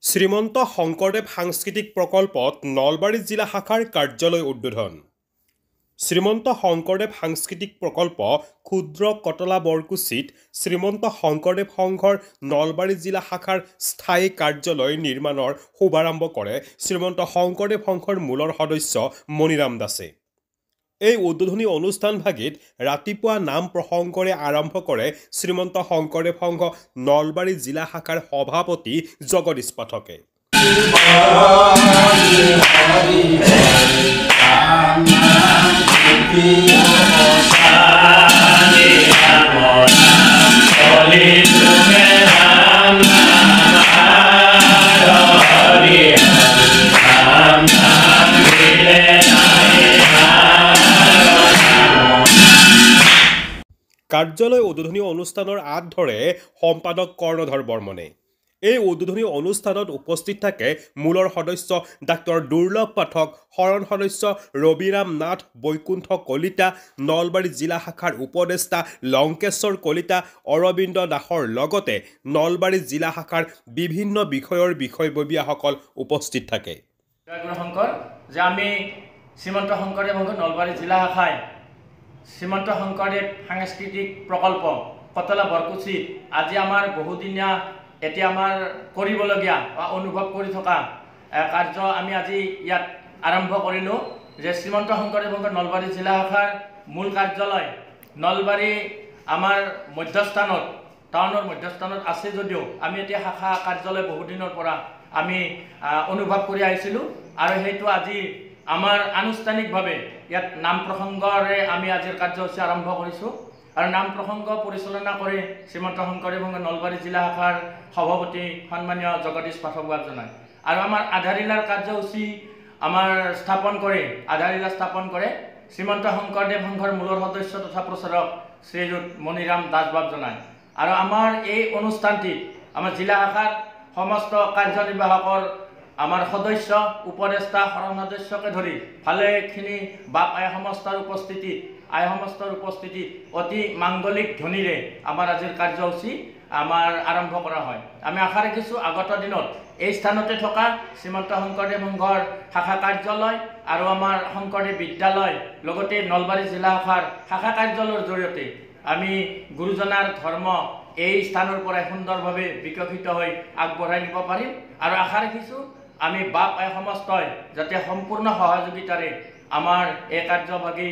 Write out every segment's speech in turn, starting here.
শ্ৰীমন্ত শংকৰদেৱ সাংস্কৃতিক প্ৰকল্পত নলবাৰী জিলা শাখাৰ কাৰ্যালয় উদ্বোধন। শ্ৰীমন্ত শংকৰদেৱ সাংস্কৃতিক প্ৰকল্প ক্ষুদ্ৰ কটলা বৰকুচিত শ্ৰীমন্ত শংকৰদেৱ সংঘৰ নলবাৰী জিলা শাখাৰ স্থায়ী কাৰ্যালয় নিৰ্মাণৰ শুভাৰম্ভ কৰে শ্ৰীমন্ত শংকৰদেৱ সংঘৰ মূলৰ সদস্য মণিৰাম দাসে। এই উদ্বোধনী অনুষ্ঠানভাগিত ৰাতিপুৱা নাম প্ৰসংগৰে আৰম্ভ কৰে শ্ৰীমন্ত শংকৰদেৱ সংঘ নলবাৰী জিলা শাখাৰ সভাপতি জগদীশ পাঠকে। কাৰ্যালয় উদ্বোধনী অনুষ্ঠানৰ আঁত ধৰে সম্পাদক কৰ্ণধৰ বৰ্মনে। এই উদ্বোধনী অনুষ্ঠানত উপস্থিত থাকে মূলৰ সদস্য ডাক্তৰ দুৰ্লভ পাঠক, শৰণ সদস্য ৰবিৰাম নাথ, বৈকুণ্ঠ কলিতা, নলবাৰী জিলা শাখাৰ উপদেষ্টা লংকেশ্বৰ কলিতা, অৰবিন্দ দাসৰ লগতে নলবাৰী জিলা শাখাৰ বিভিন্ন বিষয়ৰ বিষয়ববীয়াসকল উপস্থিত থাকে। যে আমি শ্ৰীমন্ত শংকৰদেৱ নলবাৰী জিলা শাখায় শ্ৰীমন্ত শংকৰদেৱ সাংস্কৃতিক প্ৰকল্প কটলা বৰকুচিত আজি আমাৰ বহুদিনীয়া এতিয়া আমাৰ কৰিবলগীয়া অনুভৱ কৰি থকা কাৰ্য আমি আজি ইয়াত আৰম্ভ কৰিলোঁ। যে শ্ৰীমন্ত শংকৰদেৱ নলবাৰী জিলা শাখাৰ মূল কাৰ্যালয় নলবাৰী আমাৰ মধ্যস্থানত, টাউনৰ মধ্যস্থানত আছে যদিও আমি এতিয়া শাখা কাৰ্যালয় বহুদিনৰ পৰা আমি অনুভৱ কৰি আহিছিলোঁ আৰু সেইটো আজি আমাৰ আনুষ্ঠানিকভাৱে ইয়াত নাম প্ৰসংগৰে আমি আজিৰ কাৰ্যসূচী আৰম্ভ কৰিছোঁ। আৰু নাম প্ৰসংগ পৰিচালনা কৰি শ্ৰীমন্ত শংকৰদেৱ নলবাৰী জিলা শাখাৰ সভাপতি সন্মানীয় জগদীশ পাঠক জনায়। আৰু আমাৰ আধাৰশিলাৰ কাৰ্যসূচী আমাৰ আধাৰশিলা স্থাপন কৰে শ্ৰীমন্ত শংকৰদেৱ সংঘৰ মূলৰ সদস্য তথা প্ৰচাৰক শ্ৰীযুত মণিৰাম দাস জনায়। আৰু আমাৰ এই অনুষ্ঠানটিত আমাৰ জিলা শাখাৰ সমস্ত কাৰ্যনিৰ্বাহকৰ আমাৰ সদস্য, উপদেষ্টা, শৰণ সদস্যকে ধৰি ভালেখিনি বাপ আই সমস্তৰ উপস্থিতি অতি মাংগলিক ধ্বনিৰে আমাৰ আজিৰ কাৰ্যসূচী আমাৰ আৰম্ভ কৰা হয়। আমি আশা ৰাখিছোঁ আগত দিনত এই স্থানতে থকা শ্ৰীমন্ত শংকৰদেৱ সংঘৰ শাখা কাৰ্যালয় আৰু আমাৰ শংকৰদেৱ বিদ্যালয় লগতে নলবাৰী জিলা শাখাৰ শাখা কাৰ্যালয়ৰ জৰিয়তে আমি গুৰুজনাৰ ধৰ্ম এই স্থানৰ পৰাই সুন্দৰভাৱে বিকশিত হৈ আগবঢ়াই নিব পাৰিম। আৰু আশা ৰাখিছোঁ আমি বাপ আই সমস্তই যাতে সম্পূৰ্ণ সহযোগিতাৰে আমাৰ এই কাৰ্যভাগী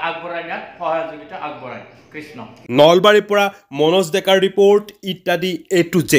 আগবঢ়াই নিয়াত সহযোগিতা আগবঢ়ায়। কৃষ্ণ। নলবাৰীৰ পৰা মনোজ ডেকাৰ ৰিপৰ্ট, ইত্যাদি A to Z।